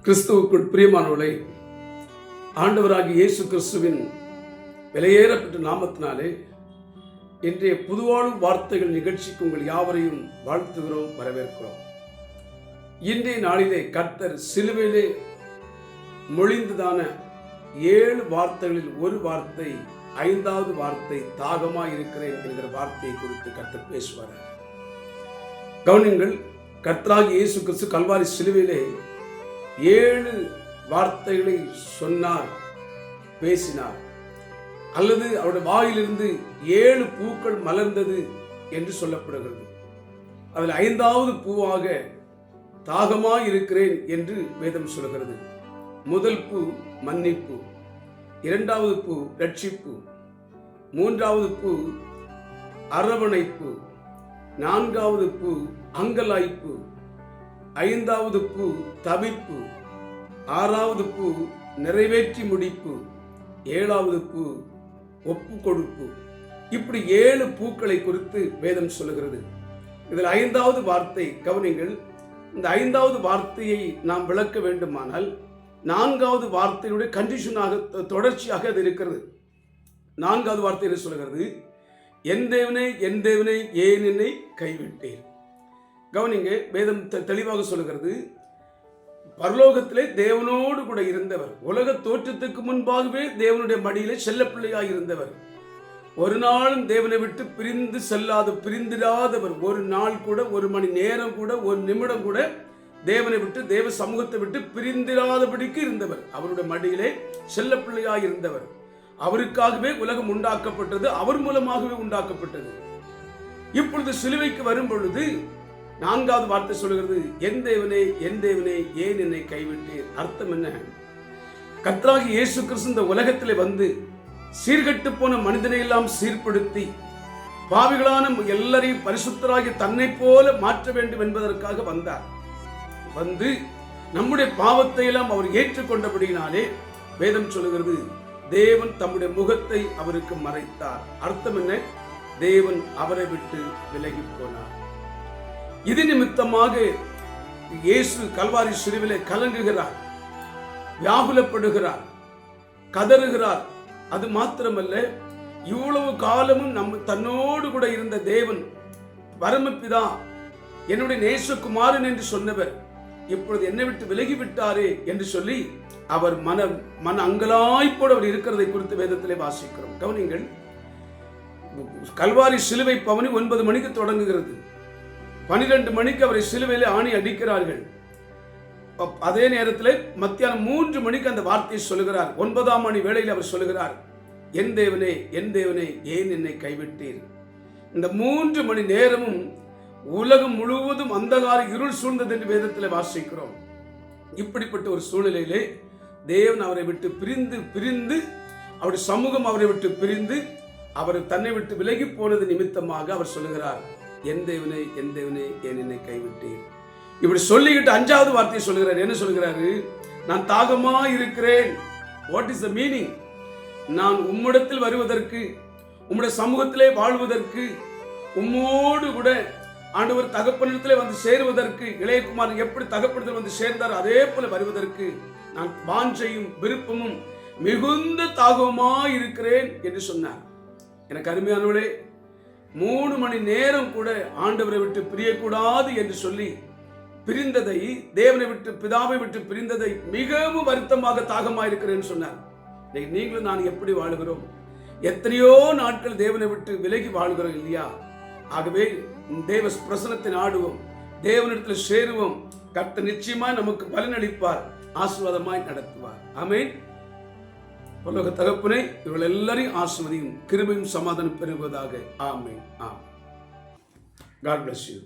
கிறிஸ்துவுக்குள் பிரியமானவர்களே, ஆண்டவராகிய இயேசு கிறிஸ்துவின் விலையேறப்பட்ட நாமத்தினாலே இன்றைய புதுவாழ்வு வார்த்தைகள் நிகழ்ச்சிக்கு உங்கள் யாவரையும் வாழ்த்துகிறோம், வரவேற்கிறோம். இன்றைய நாளிலே கர்த்தர் சிலுவையிலே மொழிந்ததான 7 வார்த்தைகளில் ஒரு வார்த்தை, 5வது வார்த்தை தாகமாய் இருக்கிறேன் என்கிற வார்த்தையை குறித்து கர்த்தர் பேசுவார். கவனிங்கள், கர்த்தராகிய இயேசு கிறிஸ்து கல்வாரி சிலுவையிலே 7 வார்த்தைகளை சொன்னார், பேசினார். அல்லது அவருடைய வாயிலிருந்து 7 பூக்கள் மலர்ந்தது என்று சொல்லப்படுகிறது. அதில் 5வது பூவாக தாகமாய் இருக்கிறேன் என்று வேதம் சொல்கிறது. முதல் பூ மன்னிப்பு, 2வது பூ ரட்சிப்பு, 3வது பூ அரவணைப்பு, 4வது பூ அங்கலாய்ப்பு, 5வது பூ தவிப்பு, 6வது பூ நிறைவேற்றி முடிப்பு, 7வது பூ ஒப்பு கொடுப்பு. இப்படி 7 பூக்களை குறித்து வேதம் சொல்லுகிறது. இதில் 5வது வார்த்தை கவனிங்கள். இந்த 5வது வார்த்தையை நாம் விளக்க வேண்டுமானால் 4வது வார்த்தையுடைய கண்டிஷனாக தொடர்ச்சியாக அது இருக்கிறது. 4வது வார்த்தை என்ன சொல்கிறது? என் தேவனே என் தேவனே ஏன் என்னை கைவிட்டேன். கவனிங்க, வேதம் தெளிவாக சொல்லுகிறது, பரலோகத்திலே தேவனோடு கூட இருந்தவர், உலக தோற்றத்துக்கு முன்பாகவே தேவனுடைய மடியிலே செல்ல பிள்ளையாய் இருந்தவர், ஒரு நாளும் தேவனை விட்டு பிரிந்து செல்லாத பிரிந்திடாதவர், ஒரு நாள் கூட, ஒரு மணி நேரம் கூட, ஒரு நிமிடம் கூட தேவனை விட்டு, தேவ சமூகத்தை விட்டு பிரிந்திராதபடிக்கு இருந்தவர், அவருடைய மடியிலே செல்ல பிள்ளையாய் இருந்தவர். அவருக்காகவே உலகம் உண்டாக்கப்பட்டது, அவர் மூலமாகவே உண்டாக்கப்பட்டது. இப்பொழுது சிலுவைக்கு வரும் பொழுது 4வது வார்த்தை சொல்லுகிறது, என் தேவனே என் தேவனே ஏன் என்னை கைவிட்டீர். அர்த்தம் என்ன? கர்த்தராகிய இயேசு கிறிஸ்து இந்த உலகத்திலே வந்து சீர்கெட்டு போன மனிதனை எல்லாம் சீர்படுத்தி பாவிகளான எல்லாரையும் பரிசுத்தராகி தன்னை போல மாற்ற வேண்டும் என்பதற்காக வந்தார். வந்து நம்முடைய பாவத்தை எல்லாம் அவர் ஏற்றுக்கொண்டபடியினாலே வேதம் சொல்லுகிறது, தேவன் தம்முடைய முகத்தை அவருக்கு மறைத்தார். அர்த்தம் என்ன? தேவன் அவரை விட்டு விலகி போனார். இது நிமித்தமாக இயேசு கல்வாரி சிலுவிலே கலங்குகிறார், வியாகுலப்படுகிறார், கதறுகிறார். அது மாத்திரமல்ல, இவ்வளவு காலமும் தன்னோடு கூட இருந்த தேவன், பரமபிதா, என்னுடைய நேசகுமாரன் என்று சொன்னவர் இப்பொழுது என்னை விட்டு விலகிவிட்டாரே என்று சொல்லி அவர் மன அங்கலாய்ப்போடு அவர் இருக்கிறதை குறித்து வேதத்திலே வாசிக்கிறோம். கவனிங்கள், கல்வாரி சிலுவை பவனி 9 மணிக்கு தொடங்குகிறது. 12 மணிக்கு அவரை சிலுவையிலே ஆணி அடிக்கிறார்கள். அதே நேரத்தில் மத்தியானம் 3 மணிக்கு அந்த வார்த்தையை சொல்லுகிறார். 9ஆம் மணி வேளையில் அவர் சொல்லுகிறார், என் தேவனே என் தேவனே ஏன் என்னை கைவிட்டீர். இந்த 3 மணி நேரமும் உலகம் முழுவதும் அந்தகார இருள் சூழ்ந்தது என்று வேதத்தில் வாசிக்கிறோம். இப்படிப்பட்ட ஒரு சூழ்நிலையிலே தேவன் அவரை விட்டு பிரிந்து அவருடைய சமூகம் அவரை விட்டு பிரிந்து அவர் தன்னை விட்டு விலகி போனது நிமித்தமாக அவர் சொல்லுகிறார், என் தேவனே என் தேவனே ஏன் என்னை கைவிட்டீர். இப்படி சொல்லிக்கிட்டு 5வது வார்த்தையை சொல்லுகிறார். என்ன சொல்லுகிறாரு? நான் தாகமா இருக்கிறேன். What is the meaning? நான் உம்மிடத்தில் வருவதற்கு, உம்முடைய சமூகத்திலே வாழ்வதற்கு, உம்மோடு கூட ஆண்டவர் தகப்பனிடத்திலே வந்து சேருவதற்கு, இளையகுமாரன் எப்படி தகப்பனிடத்தில் வந்து சேர்ந்தார் அதே போல வருவதற்கு நான் வாஞ்சையும் விருப்பமும் மிகுந்த தாகமா இருக்கிறேன் என்று சொன்னார். எனக்கு அருமையானவளே, 3 மணி நேரம் கூட ஆண்டவரை விட்டு பிரியக்கூடாது என்று சொல்லி பிரிந்ததை, தேவனை விட்டு பிதாவை விட்டு பிரிந்ததை மிகவும் வருத்தமாக தாகமாயிருக்கிறேன் சொன்னார். நீங்களும் நான் எப்படி வாழுகிறோம்? எத்தனையோ நாட்கள் தேவனை விட்டு விலகி வாழ்கிறோம் இல்லையா? ஆகவே தேவ பிரசனத்தை நாடுவோம், தேவனிடத்தில் சேருவோம். கர்த்தர் நிச்சயமாய் நமக்கு பலனளிப்பார், ஆசீர்வாதமாய் நடத்துவார். ஆமென். பரலோக தகப்பனே, இவர்கள் எல்லாரையும் ஆசீர்வதியும், கிருபையும் சமாதானம் பெறுவதாக. ஆமென். ஆமென். God bless you.